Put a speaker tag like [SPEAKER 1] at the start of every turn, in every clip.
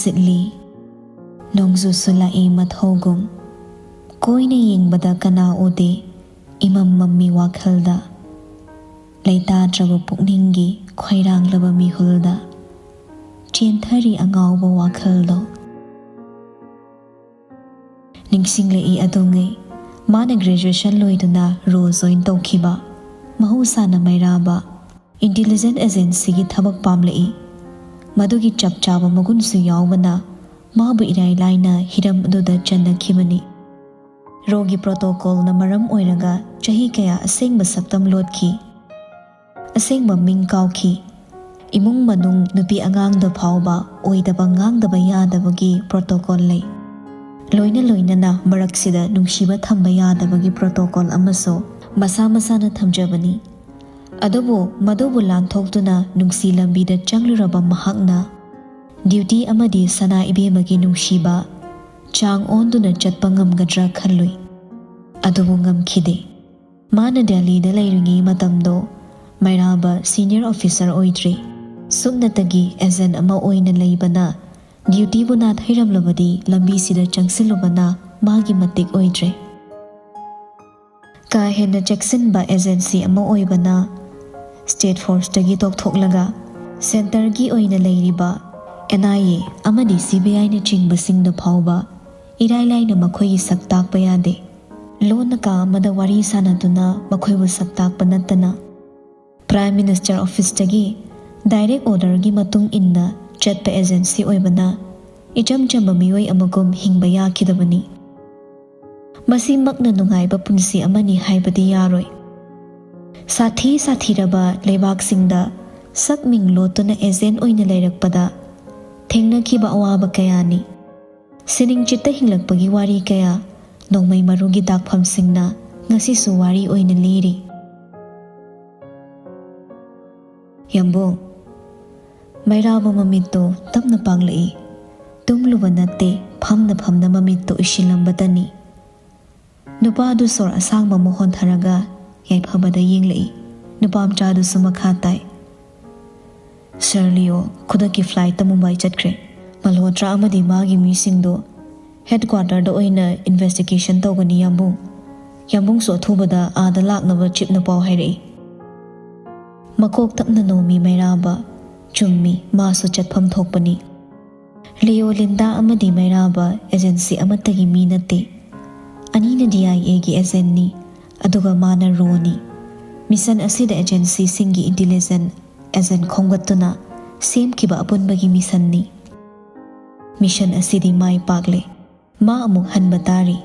[SPEAKER 1] sitli nongzu sulai mathogum koine yengbada kana ude imam mammi wakhalda leita traba pukningi khoirang laba mihulda chenthari angawba wakhaldo ningsinglei adongai mana graduation loiduna role join tawkhiba mahusana mairaba intelligent agency gi thabak pamlei madugi chapchaba magunsu yawbana mabu irai laina hiram aduda channakhibani rogi protocol na maram oiraga chahi kaya asengba saktam lotki asengba ming kawki imung manung nupi angang da phawba oidaba ngangdaba yadabagi protocol lei loina na maraksida nungshiba thamba yadabagi protocol amaso masa masana thamjabani adobo madobu lanthokduna nungsi lambida changluraba mahakna duty amadi sana ibemagi nungshiba chang onduna chatpa ngamgadra khalui adobu ngamkhide mana Delhi da lairingi matamdo mairaba senior officer oidri sumnatagi agent ama oina leibana duty buna thairamlabadi lambi sida changsilubana magi matik oidre ka hena jackson ba agency ama oibana state force tagi tokthoklaga center gi oina leiriba NIA amadi CBI na chingba singda phawba irai laina makhoi saktak pa yade lona ka amada wari sanaduna makhoi bu saktak pa natana prime minister office tagi direct order gi matung inna chatpa agency oibana icham chamba mioi amagum hingba yakidabani masi makna nungai ba punsi amani haibadi yaroi sathi raba lebak singda sakming lotuna agent oina leirakpada thengna khiba awaba kayani sining chitta hinglakpagi wari kaya nongmai marugi dakpham singna ngasi su wari oina liri yambo mairaba mamitto tamna panglai tumluba natte phamna mamitto ishilambadani nupa du sor asangba mohon tharaga yaiphabada yenglai nupam chadu sumakha tai Sirlio khudaki flight ta Mumbai chatkre malhotra amadi magi misingdo headquarter da oina investigation tawgani yambung so thubada ada laknaba chipna paw hairei makok tapna nomi mairaba chummi masu chatpham thokpani Leo Linda amadi mairaba agency amatagi mi natte anina DIA gi agent ni aduga mana roni mission asida agency singi intelligent agent khonggatuna sem kiba apunbagi mission ni mission asidi mai pagle ma amuk hanba tari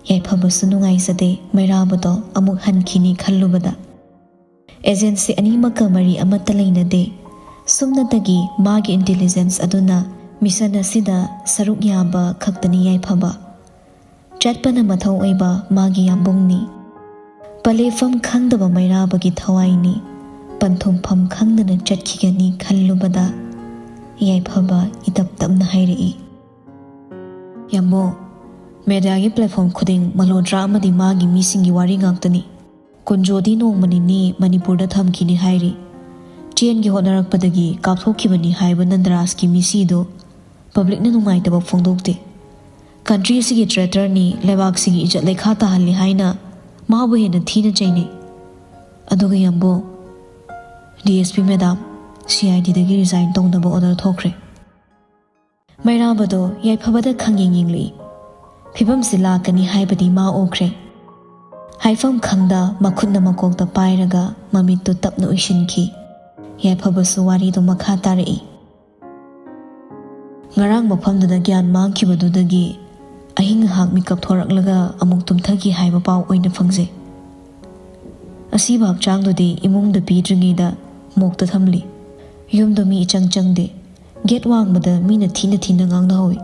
[SPEAKER 1] yaiphabu sunungai sade mairabado amuk hankhini khallubada agency ani makamari amatta leinade sumnatagi magi intelligence aduna mission asida saruk yaba khaktani yaiphaba chatpana mathau oiba magi yambungni palefam khangdaba mairabagi thawaini panthumpham khangdana chatkhigani khallubada yaipaba itap tapna hairei yambo media gi platform khuding malodra amadi magi misingi wari ngaktani kunjodi nongmani ni manipur da thamkini hairi chen gi honarakpadagi kapthokhibani haiba nandras ki misido public na nungai taba phongdokte country sigi traitor ni lebak sigi ijat lekha ta halli haina mabu hena thina chaine aduga yambo DSP madam CID dagi resign tongdaba order thokre mairabado yaiphabada khanging yingli phibam sila kani haibadi ma okre haifam khangda makhunna makokta pairaga mamittu tapna uishinki yaiphabu suwari do makha tarei ngarang mafamdada gyan mangkhibadudagi ahing hak mikap thoraklaga amuk tumthagi haiba paw oina phangje asi bak changdodi imungda pidringida mokta thamli yumdo mi changde get wangbada mina thina ngangna hoy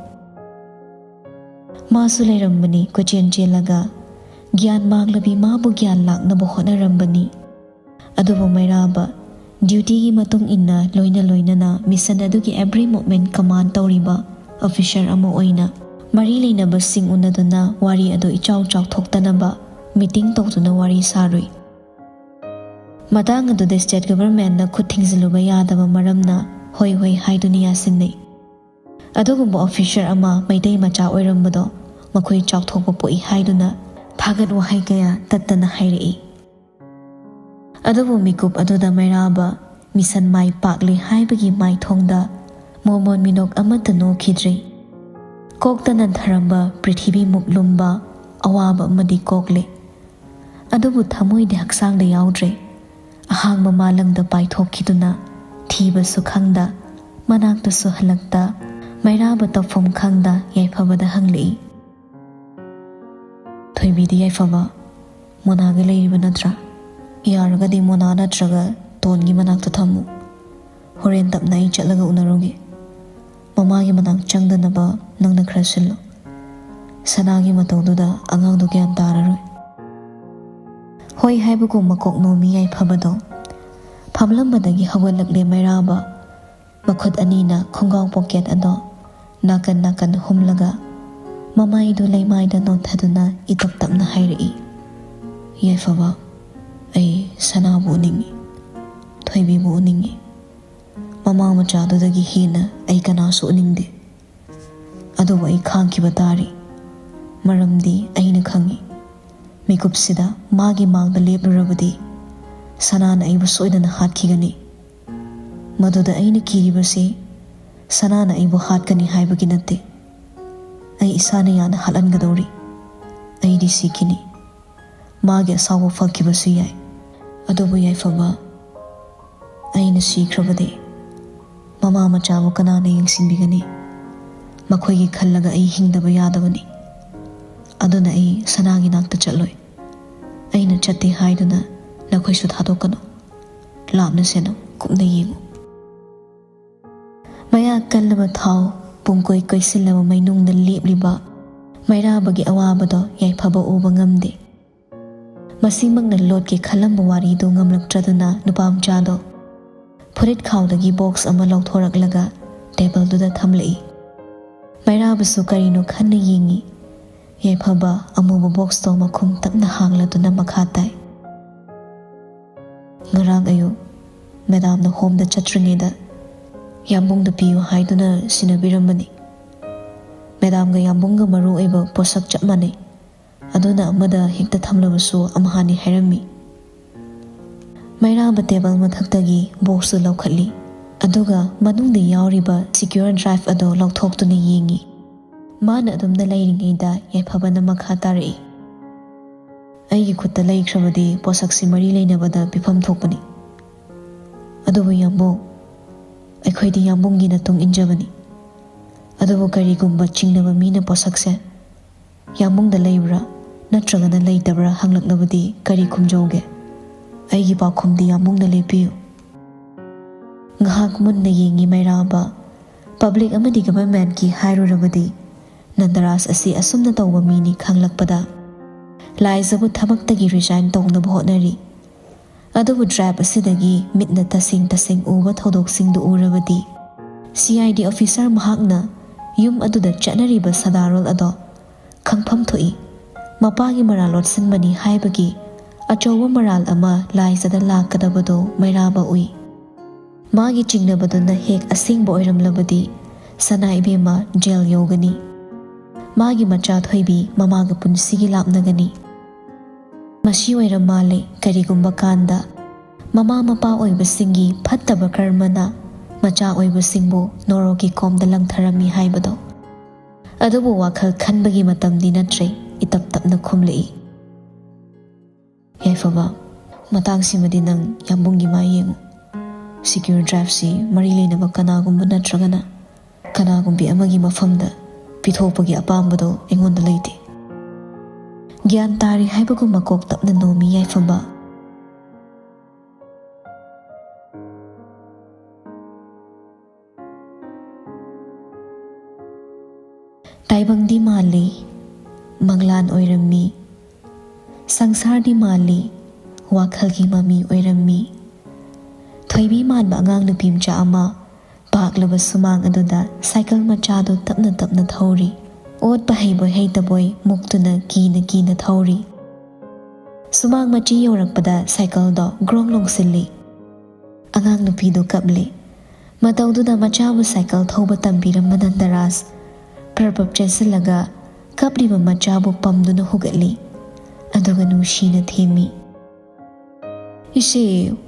[SPEAKER 1] masu leirambani kochen chelaga gyan manglabi mabu gyan lakna bo honarambani adubo mairaba duty gi matung inna loina na mission adugi every moment command tawriba officer amo oina mari leina basing unaduna wari ado ichaw thoktanaba meeting tawtuna wari sarui matang adu the state government na khut thingziluba yadaba maramna hoi haiduni yasinnei ꯑꯗꯨꯒꯨꯝꯕ officer ꯑꯃ ꯃꯩꯇꯩ ꯃꯆꯥ ꯑꯣꯏꯔꯝꯕꯗꯣ ꯃꯈꯣꯏ ꯆꯥꯎꯊꯣꯛꯄ ꯄꯣꯛꯏ ꯍꯥꯏꯗꯨꯅ ꯊꯥꯒꯠ ꯋꯥꯍꯩ ꯀꯌꯥ ꯇꯠꯇꯅ ꯍꯥꯏꯔꯛꯏ꯫ ꯑꯗꯨꯕꯨ ꯃꯤꯀꯨꯞ ꯑꯗꯨꯗ ꯃꯩꯔꯥꯕ ꯃꯤꯁꯟ ꯃꯥꯏ ꯄꯥꯛꯂꯦ ꯍꯥꯏꯕꯒꯤ ꯃꯥꯏꯊꯣꯡꯗ ꯃꯣꯃꯣꯟ ꯃꯤꯅꯣꯛ ꯑꯃꯠꯇ ꯅꯣꯛꯈꯤꯗ꯭ꯔꯤ꯫ ꯀꯣꯛꯇ ꯅꯟꯊꯔꯝꯕ ꯄ꯭ꯔꯤꯊꯤꯕꯤꯃꯨꯛ ꯂꯨꯝꯕ ꯑꯋꯥꯕ ꯑꯃꯗꯤ ꯀꯣꯛꯂꯦ, ꯑꯗꯨꯕꯨ ꯊꯃꯣꯏꯗꯤ ꯍꯛꯆꯥꯡꯗ ꯌꯥꯎꯗ꯭ꯔꯦ꯫ ꯑꯍꯥꯡꯕ ꯃꯥꯂꯪꯗ ꯄꯥꯏꯊꯣꯛꯈꯤꯗꯨꯅ ꯊꯤꯕꯁꯨ ꯈꯪꯗ, ꯃꯅꯥꯛꯇꯁꯨ ꯍꯜꯂꯛꯇ, ꯃꯩꯔꯥꯕ ꯇꯧꯐꯝ ꯈꯪꯗ ꯌꯥꯏꯐꯕꯗ ꯍꯪꯂꯛꯏ꯫ ꯊꯣꯏꯕꯤꯗꯤ ꯌꯥꯏꯐꯕ ꯃꯣꯅꯥꯒ ꯂꯩꯔꯤꯕ ꯅꯠꯇ꯭ꯔꯥ? ꯌꯥꯔꯒꯗꯤ ꯃꯣꯅꯥ ꯅꯠꯇ꯭ꯔꯒ ꯇꯣꯟꯒꯤ ꯃꯅꯥꯛꯇ ꯊꯝꯃꯨ꯫ ꯍꯣꯔꯦꯟ ꯇꯞꯅ ꯑꯩ ꯆꯠꯂꯒ ꯎꯅꯔꯨꯒꯦ꯫ ꯃꯃꯥꯒꯤ ꯃꯅꯥꯛ ꯆꯪꯗꯅꯕ ꯅꯪꯅ ꯈꯔ ꯁꯤꯜꯂꯨ꯫ ꯁꯅꯥꯒꯤ ꯃꯇꯧꯗꯨꯗ ꯑꯉꯥꯡꯗꯣ ꯒ꯭ꯌꯥꯟ ꯇꯥꯔꯔꯣꯏ꯫ ꯍꯣꯏ ꯍꯥꯏꯕꯒꯨꯝ ꯃꯀꯣꯛ ꯅꯣꯝꯃꯤ ꯌꯥꯏꯐꯕꯗꯣ꯫ ꯐꯝꯂꯝꯕꯗꯒꯤ ꯍꯧꯒꯠꯂꯛꯂꯦ ꯃꯩꯔꯥꯕ, ꯃꯈꯨꯠ ꯑꯅꯤꯅ ꯈꯣꯡꯒ꯭ꯔꯥꯎ ꯄꯣꯀꯦꯠ ꯑꯗꯣ ꯅꯥꯀꯟ ꯅꯥꯀꯟ ꯍꯨꯝꯂꯒ ꯃꯃꯥꯏꯗꯨ ꯂꯩꯃꯥꯏꯗ ꯅꯣꯠꯊꯗꯨꯅ ꯏꯇꯞ ꯇꯞꯅ ꯍꯥꯏꯔꯛꯏ꯫ ꯌꯥꯏꯐꯕ, ꯑꯩ ꯁꯅꯥꯕꯨ ꯎꯅꯤꯡꯉꯤ, ꯊꯣꯏꯕꯤꯕꯨ ꯎꯅꯤꯡꯉꯤ꯫ ꯃꯃꯥ ꯃꯆꯥꯗꯨꯗꯒꯤ ꯍꯦꯟꯅ ꯑꯩ ꯀꯅꯥꯁꯨ ꯎꯅꯤꯡꯗꯦ꯫ ꯑꯗꯨꯕꯨ ꯑꯩ ꯈꯥꯡꯈꯤꯕ ꯇꯥꯔꯤ, ꯃꯔꯝꯗꯤ ꯑꯩꯅ ꯈꯪꯉꯤ ꯃꯤꯀꯨꯞꯁꯤꯗ ꯃꯥꯒꯤ ꯃꯥꯡꯗ ꯂꯦꯞꯂꯨꯔꯕꯗꯤ ꯁꯅꯥꯅ ꯑꯩꯕꯨ ꯁꯣꯏꯗꯅ ꯍꯥꯠꯈꯤꯒꯅꯤ꯫ ꯃꯗꯨꯗ ꯑꯩꯅ ꯀꯤꯔꯤꯕꯁꯤ ꯁꯅꯥꯅ ꯑꯩꯕꯨ ꯍꯥꯠꯀꯅꯤ ꯍꯥꯏꯕꯒꯤ ꯅꯠꯇꯦ, ꯑꯩ ꯏꯁꯥꯅ ꯌꯥꯅ ꯍꯥꯠꯍꯟꯒꯗꯧꯔꯤ꯫ ꯑꯩꯗꯤ ꯁꯤꯈꯤꯅꯤ, ꯃꯥꯒꯤ ꯑꯁꯥꯎꯕ ꯐꯈꯤꯕꯁꯨ ꯌꯥꯏ, ꯑꯗꯨꯕꯨ ꯌꯥꯏꯐꯕ, ꯑꯩꯅ ꯁꯤꯈ꯭ꯔꯕꯗꯤ ꯃꯃꯥ ꯃꯆꯥꯕꯨ ꯀꯅꯥꯅ ꯌꯦꯡꯁꯤꯟꯕꯤꯒꯅꯤ? ꯃꯈꯣꯏꯒꯤ ꯈꯜꯂꯒ ꯑꯩ ꯍꯤꯡꯗꯕ ꯌꯥꯗꯕꯅꯤ꯫ ꯑꯗꯨꯅ ꯑꯩ ꯁꯅꯥꯒꯤ ꯅꯥꯛꯇ ꯆꯠꯂꯣꯏ꯫ ꯑꯩꯅ ꯆꯠꯇꯦ ꯍꯥꯏꯗꯨꯅ ꯅꯈꯣꯏꯁꯨ ꯊꯥꯗꯣꯛꯀꯅꯨ꯫ ꯂꯥꯞꯅ ꯁꯦꯟꯅꯧ, ꯀꯨꯞꯅ ꯌꯦꯡꯉꯨ꯫ ꯃꯌꯥ ꯀꯜꯂꯕ ꯊꯥꯎ ꯄꯨꯡꯀꯣꯏ ꯀꯣꯏꯁꯤꯜꯂꯕ ꯃꯩꯅꯨꯡꯗ ꯂꯦꯞꯂꯤꯕ ꯃꯩꯔꯥꯕꯒꯤ ꯑꯋꯥꯕꯗꯣ ꯌꯥꯏꯐꯕ ꯎꯕ ꯉꯝꯗꯦ꯫ ꯃꯁꯤꯃꯛꯅ ꯂꯣꯠꯀꯦ ꯈꯜꯂꯝꯕ ꯋꯥꯔꯤꯗꯨ ꯉꯝꯂꯛꯇ꯭ꯔꯗꯨꯅ ꯅꯨꯄꯥꯃꯆꯥꯗꯣ ꯐꯨꯔꯤꯠ ꯈꯥꯎꯗꯒꯤ ꯕꯣꯛꯁ ꯑꯃ ꯂꯧꯊꯣꯔꯛꯂꯒ ꯇꯦꯕꯜꯗꯨꯗ ꯊꯝꯂꯛꯏ꯫ ꯃꯩꯔꯥꯕꯁꯨ ꯀꯔꯤꯅꯣ ꯈꯟꯅ ꯌꯦꯡꯉꯤ꯫ ꯌꯥꯏꯐꯕ ꯑꯃꯨꯕ ꯕꯣꯛꯁꯇꯣ ꯃꯈꯨꯝ ꯇꯞꯅ ꯍꯥꯡꯂꯗꯨꯅ ꯃꯈꯥ ꯇꯥꯏ꯫ ꯉꯔꯥꯡ ꯑꯌꯨꯛ ꯃꯦꯗꯥꯝꯅ ꯍꯣꯝꯗ ꯆꯠꯇ꯭ꯔꯤꯉꯩꯗ ꯌꯥꯝꯕꯨꯡꯗ ꯄꯤꯌꯨ ꯍꯥꯏꯗꯨꯅ ꯁꯤꯟꯅꯕꯤꯔꯝꯕꯅꯤ꯫ ꯃꯦꯗꯥꯝꯒ ꯌꯥꯝꯕꯨꯡꯒ ꯃꯔꯨ ꯑꯣꯏꯕ ꯄꯣꯠꯁꯛ ꯆꯞ ꯃꯥꯟꯅꯩ, ꯑꯗꯨꯅ ꯑꯃꯗ ꯍꯦꯛꯇ ꯊꯝꯂꯕꯁꯨ ꯑꯃꯍꯥꯅꯤ ꯍꯥꯏꯔꯝꯃꯤ꯫ ꯃꯩꯔꯥꯕ ꯇꯦꯕꯜ ꯃꯊꯛꯇꯒꯤ ꯕꯣꯛꯁꯇꯨ ꯂꯧꯈꯠꯂꯤ, ꯑꯗꯨꯒ ꯃꯅꯨꯡꯗ ꯌꯥꯎꯔꯤꯕ ꯁꯤꯀ꯭ꯌꯣꯔ ꯗ꯭ꯔꯥꯏꯚ ꯑꯗꯣ ꯂꯧꯊꯣꯛꯇꯨꯅ ꯌꯦꯡꯉꯤ꯫ ꯃꯥꯅ ꯑꯗꯨꯝꯅ ꯂꯩꯔꯤꯉꯩꯗ ꯌꯥꯏꯐꯕꯅ ꯃꯈꯥ ꯇꯥꯔꯛꯏ꯫ ꯑꯩꯒꯤ ꯈꯨꯠꯇ ꯂꯩꯈ꯭ꯔꯕꯗꯤ ꯄꯣꯠꯁꯛꯁꯤ ꯃꯔꯤ ꯂꯩꯅꯕꯗ ꯄꯤꯐꯝ ꯊꯣꯛꯄꯅꯤ꯫ ꯑꯗꯨꯕꯨ ꯌꯥꯝꯕꯨꯡ, ꯑꯩꯈꯣꯏꯗꯤ ꯌꯥꯝꯕꯨꯡꯒꯤ ꯃꯇꯨꯡ ꯏꯟꯖꯕꯅꯤ꯫ ꯑꯗꯨꯕꯨ ꯀꯔꯤꯒꯨꯝꯕ ꯆꯤꯡꯅꯕ ꯃꯤꯅ ꯄꯣꯠꯁꯛꯁꯦ ꯌꯥꯝꯕꯨꯡꯗ ꯂꯩꯕ꯭ꯔꯥ ꯅꯠꯇ꯭ꯔꯒꯅ ꯂꯩꯇꯕ꯭ꯔꯥ ꯍꯪꯂꯛꯂꯕꯗꯤ ꯀꯔꯤ ꯈꯨꯝꯖꯧꯒꯦ? ꯑꯩꯒꯤ ꯄꯥꯎꯈꯨꯝꯗꯤ ꯌꯥꯝꯕꯨꯡꯗ ꯂꯦꯞꯄꯤꯌꯨ꯫ ꯉꯥꯏꯍꯥꯛ ꯃꯨꯟꯅ ꯌꯦꯡꯉꯤ ꯃꯩꯔꯥꯕ꯫ ꯄꯕ꯭ꯂꯤꯛ ꯑꯃꯗꯤ ꯒꯚꯔꯟꯃꯦꯟꯠꯀꯤ ꯍꯥꯏꯔꯨꯔꯕꯗꯤ ꯅꯟꯗꯔꯥꯖ ꯑꯁꯤ ꯑꯁꯨꯝꯅ ꯇꯧꯕ ꯃꯤꯅꯤ ꯈꯪꯂꯛꯄꯗ ꯂꯥꯏꯖꯕꯨ ꯊꯕꯛꯇꯒꯤ ꯔꯤꯖꯥꯏꯟ ꯇꯧꯅꯕ ꯍꯣꯠꯅꯔꯤ꯫ ꯑꯗꯨꯕꯨ ꯗ꯭ꯔꯥꯏꯕ ꯑꯁꯤꯗꯒꯤ ꯃꯤꯠꯅ ꯇꯁꯦꯡ ꯇꯁꯦꯡ ꯎꯕ ꯊꯧꯗꯣꯛꯁꯤꯡꯗꯨ ꯎꯔꯕꯗꯤ CID ꯑꯣꯐꯤꯁꯥꯔ ꯃꯍꯥꯛꯅ ꯌꯨꯝ ꯑꯗꯨꯗ ꯆꯠꯅꯔꯤꯕ ꯁꯗꯥꯔꯣꯜ ꯑꯗꯣ ꯈꯪꯐꯝ ꯊꯣꯛꯏ꯫ ꯃꯄꯥꯒꯤ ꯃꯔꯥꯜ ꯂꯣꯠꯁꯤꯟꯕꯅꯤ ꯍꯥꯏꯕꯒꯤ ꯑꯆꯧꯕ ꯃꯔꯥꯜ ꯑꯃ ꯂꯥꯏꯖꯗ ꯂꯥꯛꯀꯗꯕꯗꯣ ꯃꯩꯔꯥꯕ ꯎꯏ꯫ ꯃꯥꯒꯤ ꯆꯤꯡꯅꯕꯗꯨꯅ ꯍꯦꯛ ꯑꯁꯦꯡꯕ ꯑꯣꯏꯔꯝꯂꯕꯗꯤ ꯁꯅꯥ ꯏꯕꯦꯝꯃ ꯖꯦꯜ ꯌꯧꯒꯅꯤ꯫ ꯃꯥꯒꯤ ꯃꯆꯥ ꯊꯣꯏꯕꯤ ꯃꯃꯥꯒ ꯄꯨꯟꯁꯤꯒꯤ ꯂꯥꯞꯅꯒꯅꯤ꯫ ꯃꯁꯤ ꯑꯣꯏꯔ ꯃꯥꯜꯂꯦ ꯀꯔꯤꯒꯨꯝꯕ ꯀꯥꯟꯗ ꯃꯃꯥ ꯃꯄꯥ ꯑꯣꯏꯕꯁꯤꯡꯒꯤ ꯐꯠꯇꯕ ꯀꯔꯃꯅ ꯃꯆꯥ ꯑꯣꯏꯕꯁꯤꯡꯕꯨ ꯅꯣꯔꯣꯛꯀꯤ ꯀꯣꯝꯗ ꯂꯪꯊꯔꯝꯃꯤ ꯍꯥꯏꯕꯗꯣ꯫ ꯑꯗꯨꯕꯨ ꯋꯥꯈꯜ ꯈꯟꯕꯒꯤ ꯃꯇꯝꯗꯤ ꯅꯠꯇ꯭ꯔꯦ, ꯏꯇꯞ ꯇꯞꯅ ꯈꯨꯝꯂꯛꯏ꯫ ꯌꯥꯏꯐꯕ, ꯃꯇꯥꯡꯁꯤꯃꯗꯤ ꯅꯪ ꯌꯥꯝꯕꯨꯡꯒꯤ ꯃꯥ ꯌꯦꯡꯉꯨ꯫ ꯁꯤꯀ꯭ꯌꯣꯔ ꯗ꯭ꯔꯥꯏꯚꯁꯤ ꯃꯔꯤ ꯂꯩꯅꯕ ꯀꯅꯥꯒꯨꯝꯕ ꯅꯠꯇ꯭ꯔꯒꯅ ꯀꯅꯥꯒꯨꯝꯕꯤ ꯑꯃꯒꯤ ꯃꯐꯝꯗ ꯄꯤꯊꯣꯛꯄꯒꯤ ꯑꯄꯥꯝꯕꯗꯣ ꯑꯩꯉꯣꯟꯗ ꯂꯩꯇꯦ꯫ ꯒ꯭ꯌꯥꯟ ꯇꯥꯔꯤ ꯍꯥꯏꯕꯒꯨꯝ ꯃꯀꯣꯛ ꯇꯞꯅ ꯅꯣꯝꯃꯤ ꯌꯥꯏꯐꯕ꯫ ꯇꯥꯏꯕꯪꯗꯤ ꯃꯥꯜꯂꯤ, ꯃꯪꯂꯥꯟ ꯑꯣꯏꯔꯝꯃꯤ, ꯁꯪꯁꯥꯔꯗꯤ ꯃꯥꯜꯂꯤ, ꯋꯥꯈꯜꯒꯤ ꯃꯃꯤ ꯑꯣꯏꯔꯝꯃꯤ꯫ ꯊꯣꯏꯕꯤ ꯃꯥꯟꯕ ꯑꯉꯥꯡ ꯅꯨꯄꯤ ꯃꯆꯥ ꯑꯃ ꯄꯥꯛꯂꯕ ꯁꯨꯃꯥꯡ ꯑꯗꯨꯗ ꯁꯥꯏꯀꯜ ꯃꯆꯥꯗꯨ ꯇꯞꯅ ꯇꯞꯅ ꯊꯧꯔꯤ꯫ ꯑꯣꯠꯄ ꯍꯩꯕꯣꯏ ꯍꯩꯇꯕꯣꯏ ꯃꯨꯛꯇꯨꯅ ꯀꯤꯅ ꯀꯤꯅ ꯊꯧꯔꯤ꯫ ꯁꯨꯃꯥꯡ ꯃꯆꯤ ꯌꯧꯔꯛꯄꯗ ꯁꯥꯏꯀꯜꯗꯣ ꯒ꯭ꯔꯣꯡ ꯂꯣꯡꯁꯤꯜꯂꯤ꯫ ꯑꯉꯥꯡ ꯅꯨꯄꯤꯗꯨ ꯀꯞꯂꯤ꯫ ꯃꯇꯧꯗꯨꯗ ꯃꯆꯥꯕꯨ ꯁꯥꯏꯀꯜ ꯊꯧꯕ ꯇꯝꯕꯤꯔꯝꯕ ꯅꯟꯗꯔꯥꯖ ꯄ꯭ꯔꯕꯞ ꯆꯦꯟꯁꯤꯜꯂꯒ ꯀꯞꯂꯤꯕ ꯃꯆꯥꯕꯨ ꯄꯝꯗꯨꯅ ꯍꯨꯒꯠꯂꯤ ꯑꯗꯨꯒ ꯅꯨꯡꯁꯤꯅ ꯊꯦꯝꯃꯤ꯫ ꯏꯆꯦ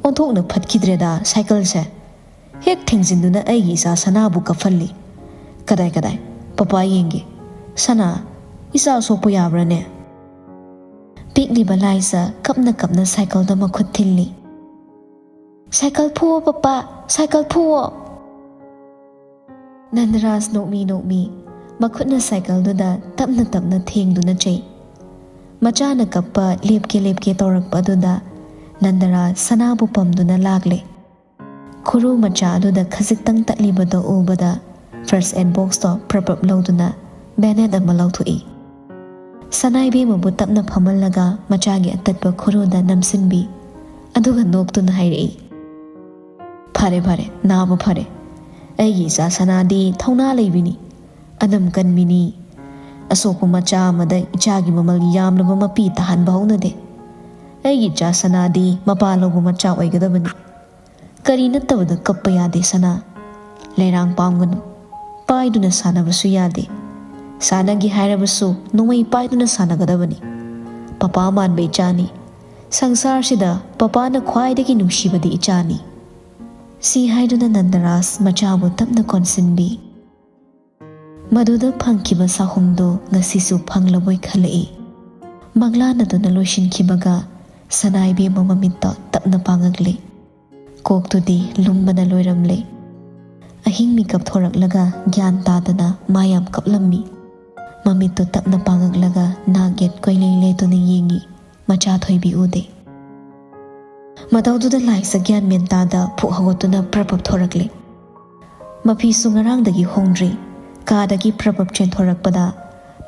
[SPEAKER 1] ꯑꯣꯟꯊꯣꯛꯅ ꯐꯠꯈꯤꯗ꯭ꯔꯦꯗ ꯁꯥꯏꯀꯜꯁꯦ ꯍꯦꯛ ꯊꯦꯡꯖꯤꯟꯗꯨꯅ ꯑꯩꯒꯤ ꯏꯆꯥ ꯁꯅꯥꯕꯨ ꯀꯞꯍꯜꯂꯤ꯫ ꯀꯗꯥꯏ ꯄꯄꯥ ꯌꯦꯡꯒꯦ ꯁꯅꯥ ꯏꯆꯥ ꯁꯣꯛꯄ ꯌꯥꯕ꯭ꯔꯥꯅꯦ? ꯄꯤꯛꯂꯤꯕ ꯂꯥꯏꯖ ꯀꯞꯅ ꯀꯞꯅ ꯁꯥꯏꯀꯜꯗ ꯃꯈꯨꯠ ꯊꯤꯜꯂꯤ꯫ ꯁꯥꯏꯀꯜ ꯐꯨꯑꯣ ꯄꯄꯥ ꯁꯥꯏꯀꯜ ꯐꯨꯑꯣ꯫ ꯅꯟꯗꯔꯥꯖ ꯅꯣꯛꯃꯤ ꯃꯈꯨꯠꯅ ꯁꯥꯏꯀꯜꯗꯨꯗ ꯇꯞꯅ ꯇꯞꯅ ꯊꯦꯡꯗꯨꯅ ꯆꯩ꯫ ꯃꯆꯥꯅ ꯀꯞꯄ ꯂꯦꯞꯀꯦ ꯇꯧꯔꯛꯄ ꯑꯗꯨꯗ ꯅꯟꯗꯔꯥꯖ ꯁꯅꯥꯕꯨ ꯄꯝꯗꯨꯅ ꯂꯥꯛꯂꯦ꯫ ꯈꯨꯔꯨ ꯃꯆꯥ ꯑꯗꯨꯗ ꯈꯖꯤꯛꯇꯪ ꯇꯠꯂꯤꯕꯗꯣ ꯎꯕꯗ ꯐꯥꯔꯁ ꯑꯦꯗ ꯕꯣꯛꯁꯇꯣ ꯄ꯭ꯔꯕꯞ ꯂꯧꯗꯨꯅ ꯕꯦꯅꯦꯠ ꯑꯃ ꯂꯧꯊꯣꯛꯏ꯫ ꯁꯅꯥꯏꯕꯦꯝꯃꯕꯨ ꯇꯞꯅ ꯐꯝꯍꯜꯂꯒ ꯃꯆꯥꯒꯤ ꯑꯇꯠꯄ ꯈꯨꯔꯨꯗ ꯅꯝꯁꯤꯟꯕꯤ ꯑꯗꯨꯒ ꯅꯣꯛꯇꯨꯅ ꯍꯥꯏꯔꯛꯏ꯫ ꯐꯔꯦ ꯅꯥꯕ ꯐꯔꯦ ꯑꯩꯒꯤ ꯏꯆꯥ ꯁꯅꯥꯗꯤ ꯊꯧꯅꯥ ꯂꯩꯕꯤꯅꯤ ꯑꯗꯝ ꯀꯟꯕꯤꯅꯤ ꯑꯁꯣꯛꯄ ꯃꯆꯥ ꯑꯃꯗ ꯏꯆꯥꯒꯤ ꯃꯃꯜ ꯌꯥꯝꯂꯕ ꯃꯄꯤ ꯇꯥꯍꯟꯕ ꯍꯧꯅꯗꯦ꯫ ꯑꯩꯒꯤ ꯏꯆꯥ ꯁꯅꯥꯗꯤ ꯃꯄꯥ ꯂꯧꯕ ꯃꯆꯥ ꯑꯣꯏꯒꯗꯕꯅꯤ꯫ ꯀꯔꯤ ꯅꯠꯇꯕꯗ ꯀꯞꯄ ꯌꯥꯗꯦ ꯁꯅꯥ ꯂꯩꯔꯥꯡ ꯄꯥꯝꯒꯅꯨ ꯄꯥꯏꯗꯨꯅ ꯁꯥꯟꯅꯕꯁꯨ ꯌꯥꯗꯦ꯫ ꯁꯥꯟꯅꯒꯦ ꯍꯥꯏꯔꯕꯁꯨ ꯅꯣꯡꯃꯩ ꯄꯥꯏꯗꯨꯅ ꯁꯥꯟꯅꯒꯗꯕꯅꯤ꯫ ꯄꯄꯥ ꯃꯥꯟꯕ ꯏꯆꯥꯅꯤ ꯁꯪꯁꯥꯔꯁꯤꯗ ꯄꯄꯥꯅ ꯈ꯭ꯋꯥꯏꯗꯒꯤ ꯅꯨꯡꯁꯤꯕꯗꯤ ꯏꯆꯥꯅꯤ꯫ ꯁꯤ ꯍꯥꯏꯗꯨꯅ ꯅꯟꯗꯔꯥꯖ ꯃꯆꯥꯕꯨ ꯇꯞꯅ ꯀꯣꯟꯁꯤꯟꯕꯤ꯫ ꯃꯗꯨꯗ ꯐꯪꯈꯤꯕ ꯁꯥꯍꯨꯝꯗꯣ ꯉꯁꯤꯁꯨ ꯐꯪꯂꯕꯣꯏ ꯈꯜꯂꯛꯏ꯫ ꯃꯪꯂꯥꯟꯅꯗꯨꯅ ꯂꯣꯏꯁꯤꯟꯈꯤꯕꯒ ꯁꯅꯥꯏꯕꯦꯝꯃ ꯃꯃꯤꯠꯇ ꯇꯞꯅ ꯄꯥꯡꯉꯛꯂꯦ꯫ ꯀꯣꯛꯇꯨꯗꯤ ꯂꯨꯝꯕꯅ ꯂꯣꯏꯔꯝꯂꯦ꯫ ꯑꯍꯤꯡ ꯃꯤꯀꯞ ꯊꯣꯔꯛꯂꯒ ꯒ꯭ꯌꯥꯟ ꯇꯥꯗꯅ ꯃꯥ ꯌꯥꯝ ꯀꯞꯂꯝꯃꯤ꯫ ꯃꯃꯤꯠꯇꯨ ꯇꯞꯅ ꯄꯥꯡꯉꯛꯂꯒ ꯅꯥꯛ ꯌꯦꯠ ꯀꯣꯏꯂꯩ ꯂꯩꯇꯨꯅ ꯌꯦꯡꯉꯤ ꯃꯆꯥ ꯊꯣꯏꯕꯤ ꯎꯗꯦ꯫ ꯃꯇꯧꯗꯨꯗ ꯂꯥꯏꯖ ꯒ꯭ꯌꯥꯟ ꯃꯦꯟ ꯇꯥꯗ ꯄꯨꯛ ꯍꯧꯒꯠꯇꯨꯅ ꯄ꯭ꯔꯕꯞ ꯊꯣꯔꯛꯂꯦ꯫ ꯃꯐꯤꯁꯨ ꯉꯔꯥꯡꯗꯒꯤ ꯍꯣꯡꯗ꯭ꯔꯤ꯫ ꯀꯥꯗꯒꯤ ꯄ꯭ꯔꯕꯞ ꯆꯦꯟꯊꯣꯔꯛꯄꯗ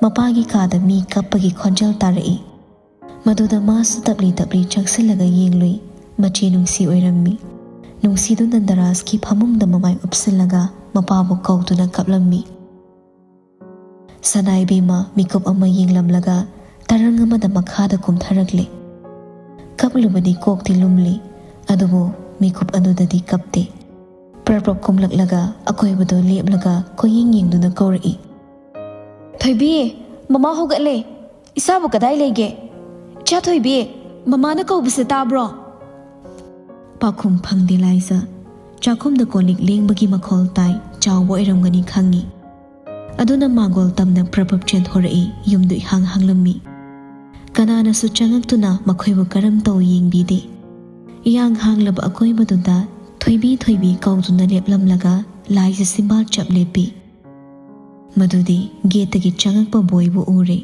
[SPEAKER 1] ꯃꯄꯥꯒꯤ ꯀꯥꯗ ꯃꯤ ꯀꯞꯄꯒꯤ ꯈꯣꯟꯖꯦꯜ ꯇꯥꯔꯛꯏ꯫ ꯃꯗꯨꯗ ꯃꯥꯁꯨ ꯇꯞꯂꯤ ꯆꯪꯁꯤꯜꯂꯒ ꯌꯦꯡꯂꯨꯏ꯫ ꯃꯆꯦ ꯅꯨꯡꯁꯤ ꯑꯣꯏꯔꯝꯃꯤ꯫ ꯅꯨꯡꯁꯤꯗꯨ ꯅꯟꯗꯔꯥꯖꯀꯤ ꯐꯃꯨꯡꯗ ꯃꯃꯥꯏ ꯎꯞꯁꯤꯜꯂꯒ ꯃꯄꯥꯕꯨ ꯀꯧꯗꯨꯅ ꯀꯞꯂꯝꯃꯤ꯫ ꯁꯅꯥꯏꯕꯦꯝꯃ ꯃꯤꯀꯨꯞ ꯑꯃ ꯌꯦꯡꯂꯝꯂꯒ ꯇꯔꯪ ꯑꯃꯗ ꯃꯈꯥꯗ ꯀꯨꯝꯊꯔꯛꯂꯦ꯫ ꯀꯞꯂꯨꯕꯗꯤ ꯀꯣꯛꯇꯤ ꯂꯨꯝꯂꯤ ꯑꯗꯨꯕꯨ ꯃꯤꯀꯨꯞ ꯑꯗꯨꯗꯗꯤ ꯀꯞꯇꯦ꯫ ꯄ꯭ꯔꯕꯞ ꯀꯨꯝꯂꯛꯂꯒ ꯑꯀꯣꯏꯕꯗꯣ ꯂꯦꯞꯂꯒ ꯀꯣꯏꯌꯦꯡ ꯌꯦꯡꯗꯨꯅ ꯀꯧꯔꯛꯏ꯫ ꯊꯣꯏꯕꯤ ꯃꯃꯥ ꯍꯧꯒꯠꯂꯦ ꯏꯆꯥꯕꯨ ꯀꯗꯥꯏ ꯂꯩꯒꯦ? ꯏꯆꯥ ꯊꯣꯏꯕꯤ ꯃꯃꯥꯅ ꯀꯧꯕꯁꯦ ꯇꯥꯕ꯭ꯔꯣ? ꯄꯥꯈꯨꯝ ꯐꯪꯗꯦ ꯂꯥꯏꯖ꯫ ꯆꯥꯛꯈꯨꯝꯗ ꯀꯣꯜꯂꯤꯛ ꯂꯦꯡꯕꯒꯤ ꯃꯈꯣꯜ ꯇꯥꯏ ꯆꯥꯎꯕ ꯑꯣꯏꯔꯝꯒꯅꯤ ꯈꯪꯉꯤ꯫ ꯑꯗꯨꯅ ꯃꯥꯡꯒꯣꯜ ꯇꯝꯅ ꯄ꯭ꯔꯕꯞ ꯆꯦꯟꯊꯣꯔꯛꯏ꯫ ꯌꯨꯝꯗꯨ ꯏꯍꯥꯡ ꯍꯥꯡꯂꯝꯃꯤ꯫ ꯀꯅꯥꯅꯁꯨ ꯆꯪꯉꯛꯇꯨꯅ ꯃꯈꯣꯏꯕꯨ ꯀꯔꯝ ꯇꯧ ꯌꯦꯡꯕꯤꯗꯦ꯫ ꯏꯌꯥꯡ ꯍꯥꯡꯂꯕ ꯑꯀꯣꯏꯕꯗꯨꯗ ꯊꯣꯏꯕꯤ ꯀꯧꯗꯨꯅ ꯂꯦꯞꯂꯝꯂꯒ ꯂꯥꯏꯖ ꯆꯤꯝꯕꯥꯜ ꯆꯞ ꯂꯦꯞꯄꯤ꯫ ꯃꯗꯨꯗꯤ ꯒꯦꯠꯇꯒꯤ ꯆꯪꯉꯛꯄ ꯕꯣꯏꯕꯨ ꯎꯔꯦ꯫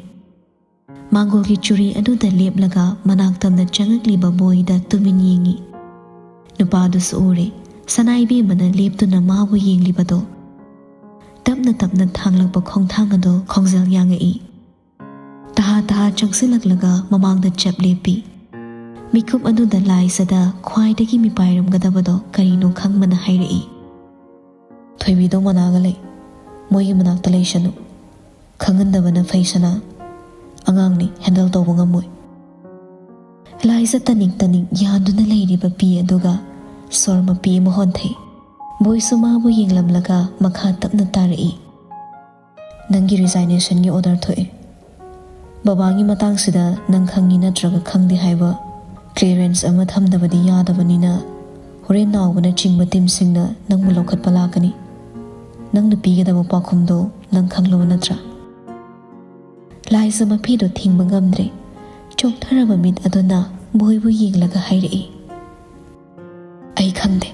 [SPEAKER 1] ꯃꯥꯡꯒꯣꯜꯒꯤ ꯆꯨꯔꯤ ꯑꯗꯨꯗ ꯂꯦꯞꯂꯒ ꯃꯅꯥꯛ ꯇꯝꯅ ꯆꯪꯉꯛꯂꯤꯕ ꯕꯣꯏꯗ ꯇꯨꯃꯤꯟ ꯌꯦꯡꯉꯤ꯫ ꯅꯨꯄꯥꯗꯨꯁꯨ ꯎꯔꯦ ꯁꯅꯥꯏꯕꯦꯝꯃꯅ ꯂꯦꯞꯇꯨꯅ ꯃꯥꯕꯨ ꯌꯦꯡꯂꯤꯕꯗꯣ꯫ ꯇꯞꯅ ꯊꯥꯡꯂꯛꯄ ꯈꯣꯡꯊꯥꯡ ꯑꯗꯣ ꯈꯣꯡꯖꯦꯜ ꯌꯥꯡꯉꯛꯏ꯫ ꯇꯍꯥ ꯆꯪꯁꯤꯜꯂꯛꯂꯒ ꯃꯃꯥꯡꯗ ꯆꯞ ꯂꯦꯞꯄꯤ꯫ ꯃꯤꯀꯨꯞ ꯑꯗꯨꯗ ꯂꯥꯏꯖꯗ ꯈ꯭ꯋꯥꯏꯗꯒꯤ ꯃꯤꯄꯥꯏꯔꯝꯒꯗꯕꯗꯣ ꯀꯔꯤꯅꯣ ꯈꯪꯕꯅ ꯍꯥꯏꯔꯛꯏ꯫ ꯊꯣꯏꯕꯤꯗꯣ ꯃꯅꯥꯒ ꯂꯩ ꯃꯣꯏꯒꯤ ꯃꯅꯥꯛꯇ ꯂꯩꯁꯅꯨ ꯈꯪꯍꯟꯗꯕꯅ ꯐꯩ ꯁꯅꯥ ꯑꯉꯥꯡꯅꯤ ꯍꯦꯟꯗꯜ ꯇꯧꯕ ꯉꯝꯃꯣꯏ꯫ ꯂꯥꯏꯖ ꯇꯅꯤꯛ ꯌꯥꯟꯗꯨꯅ ꯂꯩꯔꯤꯕ ꯄꯤ ꯑꯗꯨꯒ ꯁꯣꯔ ꯃꯄꯤ ꯑꯃ ꯍꯣꯟꯊꯩ꯫ ꯕꯣꯏꯁꯨ ꯃꯥꯕꯨ ꯌꯦꯡꯂꯝꯂꯒ ꯃꯈꯥ ꯇꯞꯅ ꯇꯥꯔꯛꯏ꯫ ꯅꯪꯒꯤ ꯔꯤꯖꯥꯏꯅꯦꯁꯟꯒꯤ ꯑꯣꯔꯗꯔ ꯊꯣꯛꯑꯦ꯫ ꯕꯕꯥꯒꯤ ꯃꯇꯥꯡꯁꯤꯗ ꯅꯪ ꯈꯪꯉꯤ ꯅꯠꯇ꯭ꯔꯒ ꯈꯪꯗꯦ ꯍꯥꯏꯕ ꯀ꯭ꯂꯤꯌꯔꯦꯟꯁ ꯑꯃ ꯊꯝꯗꯕꯗꯤ ꯌꯥꯗꯕꯅꯤꯅ ꯍꯣꯔꯦꯟ ꯅꯥꯎꯕꯅꯆꯤꯡꯕ ꯇꯤꯝꯁꯤꯡꯅ ꯅꯪꯕꯨ ꯂꯧꯈꯠꯄ ꯂꯥꯛꯀꯅꯤ꯫ ꯅꯪꯅ ꯄꯤꯒꯗꯕ ꯄꯥꯎꯈꯨꯝꯗꯣ ꯅꯪ ꯈꯪꯂꯕ ꯅꯠꯇ꯭ꯔꯥ? ꯂꯥꯏꯖ ꯃꯐꯤꯗꯣ ꯊꯤꯡꯕ ꯉꯝꯗ꯭ꯔꯦ꯫ ꯆꯣꯛꯊꯔꯕ ꯃꯤꯠ ꯑꯗꯨꯅ ꯕꯣꯏꯕꯨ ꯌꯦꯡꯂꯒ ꯍꯥꯏꯔꯛꯏ꯫ ꯑꯩ ꯈꯪꯗꯦ꯫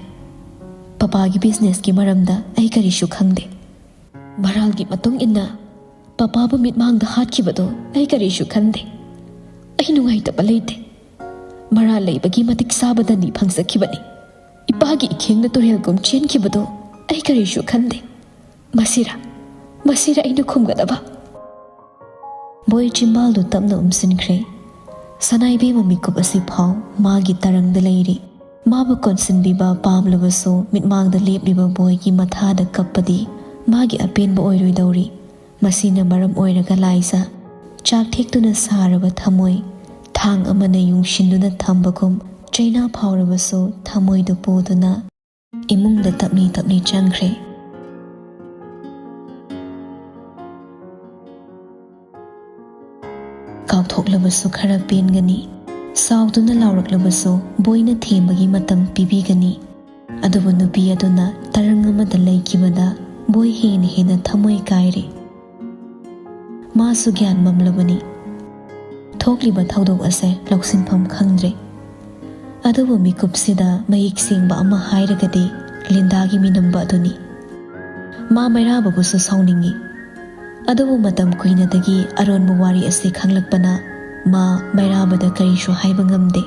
[SPEAKER 1] ꯄꯄꯥꯒꯤ ꯕꯤꯖꯤꯅꯦꯁꯀꯤ ꯃꯔꯝꯗ ꯑꯩ ꯀꯔꯤꯁꯨ ꯈꯪꯗꯦ꯫ ꯃꯔꯥꯜꯒꯤ ꯃꯇꯨꯡ ꯏꯟꯅ ꯄꯄꯥꯕꯨ ꯃꯤꯠꯃꯥꯡꯗ ꯍꯥꯠꯈꯤꯕꯗꯣ ꯑꯩ ꯀꯔꯤꯁꯨ ꯈꯟꯗꯦ꯫ ꯑꯩ ꯅꯨꯡꯉꯥꯏꯇꯕ ꯂꯩꯇꯦ꯫ ꯃꯔꯥꯜ ꯂꯩꯕꯒꯤ ꯃꯇꯤꯛ ꯆꯥꯕꯗꯅꯤ ꯐꯪꯖꯈꯤꯕꯅꯤ꯫ ꯏꯄꯥꯒꯤ ꯏꯈꯦꯡꯅ ꯇꯨꯔꯦꯜꯒꯨꯝ ꯆꯦꯟꯈꯤꯕꯗꯣ ꯑꯩ ꯀꯔꯤꯁꯨ ꯈꯟꯗꯦ꯫ ꯃꯁꯤꯔ ꯑꯩꯅ ꯈꯨꯝꯒꯗꯕ? ꯕꯣꯏ ꯆꯤꯝꯕꯥꯜꯗꯨ ꯇꯞꯅ ꯎꯝꯁꯤꯟꯈ꯭ꯔꯦ꯫ ꯁꯅꯥꯏꯕꯦꯝꯃ ꯃꯤꯀꯨꯞ ꯑꯁꯤ ꯐꯥꯎ ꯃꯥꯒꯤ ꯇꯔꯪꯗ ꯂꯩꯔꯤ꯫ ꯃꯥꯕꯨ ꯀꯣꯟꯁꯤꯟꯕꯤꯕ ꯄꯥꯝꯂꯕꯁꯨ ꯃꯤꯠꯃꯥꯡꯗ ꯂꯦꯞꯂꯤꯕ ꯕꯣꯏꯒꯤ ꯃꯊꯥꯗ ꯀꯞꯄꯗꯤ ꯃꯥꯒꯤ ꯑꯄꯦꯟꯕ ꯑꯣꯏꯔꯣꯏꯗꯧꯔꯤ꯫ ꯃꯁꯤꯅ ꯃꯔꯝ ꯑꯣꯏꯔꯒ ꯂꯥꯏꯖ ꯆꯥꯛ ꯊꯦꯛꯇꯨꯅ ꯁꯥꯔꯕ ꯊꯃꯣꯏ ꯊꯥꯡ ꯑꯃꯅ ꯌꯨꯡꯁꯤꯟꯗꯨꯅ ꯊꯝꯕꯒꯨꯝ ꯆꯩꯅꯥ ꯐꯥꯎꯔꯕꯁꯨ ꯊꯃꯣꯏꯗꯨ ꯄꯨꯗꯨꯅ इमुंगदा तपनी तपनी चंख्रे काउथोक्लबसु खरा पेनगनी साउदुना लाउरक्लबसु बोइना थेमबगी मतम पिबीगनी अदुबु नुपी अदुना तरंग अमदा लैखिबदा बोइ हेन हेन थमोय कायरे मासु ज्ञान ममलबनी थोक्लिबा थौदोक असे लौसिनफम खंद्रे अदुबु मिकुपसिदा मयिक सेंगबा अमा हायरगदि लिंदागी मिनंबा अदुनी मा मैराबगुसु सौनिंगी अदुबु मतम कुइनदगी अरोनबु वारी असे खंगलकपना मा मैराबदा करिसु हाइबा ngamde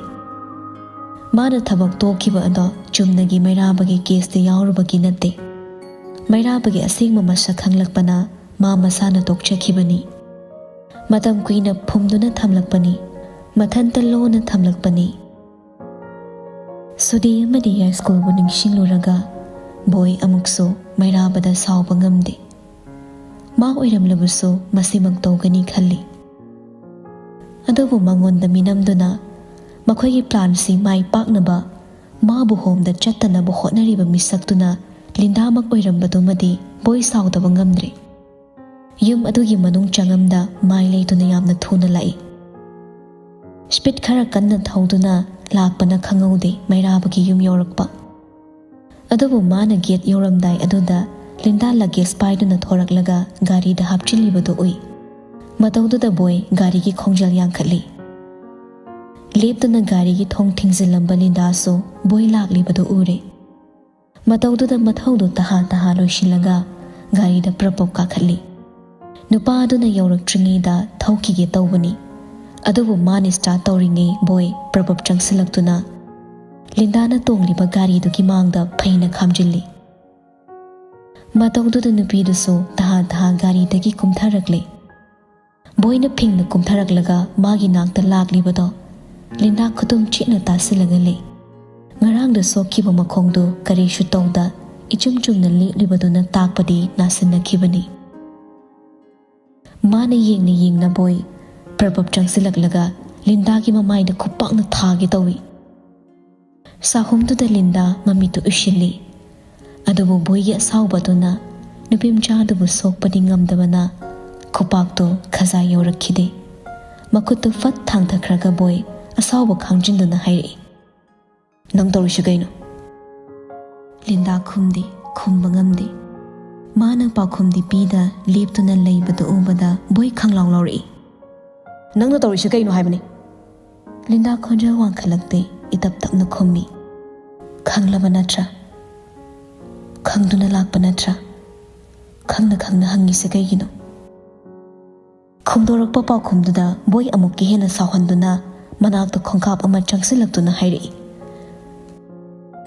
[SPEAKER 1] माना थबक तोखिबा अदो चुमनगी मैराबगी केसते यावरबगी नते मैराबगी असेंगमा मसक खंगलकपना मा मसाना तोकचखिबनी मतम कुइना फुमदुना थमलकपनी मथनता लोना थमलकपनी सुदी अमदी या स्कूल बु निंगसिंगलुरगा बोय अमुकसो मैराबदा सावबा ngamde मा ओइरमलबसु मसिमक तौगनी खल्ली अदुबु मंगोंदा मिनमदुना मखोयगी प्लान सि माइ पाकनबा माबु होमदा चत्तनबु होटनरिबा मिसक्तुना लिंदामक ओइरमबदुमदि बोय सावदबा ngamdre युम अदुगी मनुंग चंगमदा माइ लेतुना यामना थुना लाई स्पीड खरा कन्ना थौदुना लाकपना खंगौदे मैराबगी युम यौरकपा अदुबु माना गेट यौरमदाय अदुदा लिंदा लगेज पाइदुना थोरकलगा गारीदा हापचिलिबदु उइ मतौदुदा बोय गारीगी खोंजल यांखली लेपतुना गारीगी थोंग थिंगजिलंबा लिंदासो बोय लाकलिबदु उरे मतौदुदा मथौदु तहा तहा लोइसिलगा गारीदा प्रपप काखली नुपादुना यौरक्त्रिङैदा थौकिगे तौबनी अदुबु माने स्टार्ट तौरिङै बोय प्रपप चंगसिलक्तुना लिंदाना तोंगलिबा गारीदुगी मांगदा फैना खामजिल्ली मतौदुदा नुपीदुसो तहा तहा गारीदगी कुमथारकले बोयना फिंगना कुमथारकलगा मागी नाकता लाकलिबदो लिंदा खुतुम चिना तासिलगा ले ngarangda sokhiba makhongdu karishu tawda ichum chumna liblibaduna takpadi nasinnakhibani mana yengna boy prabab changsilaklaga linda ki mamaida khupakna thagi tawi sahumdu da linda mamitu ushili adubu boy gi asawbaduna nupimcha dubu sokpadi ngamdabana khupakto khaza yorakhide makuttu fat thangthakraga boy asawba khangjinduna hairi nang tawrisu kaino linda khumdi khumba ngamdi mana pakhumdi pida leptuna leibadu ubada boy khanglaw lawri nang na tawrisu kaino haibani linda khonja wang khalakte itap tapna khummi khanglaba natra khangduna lakpa natra khangna hangi se kaigino khumdorakpa pakhumduda boy amukki hena sawhanduna manakta khongkap ama changsilaktuna hairi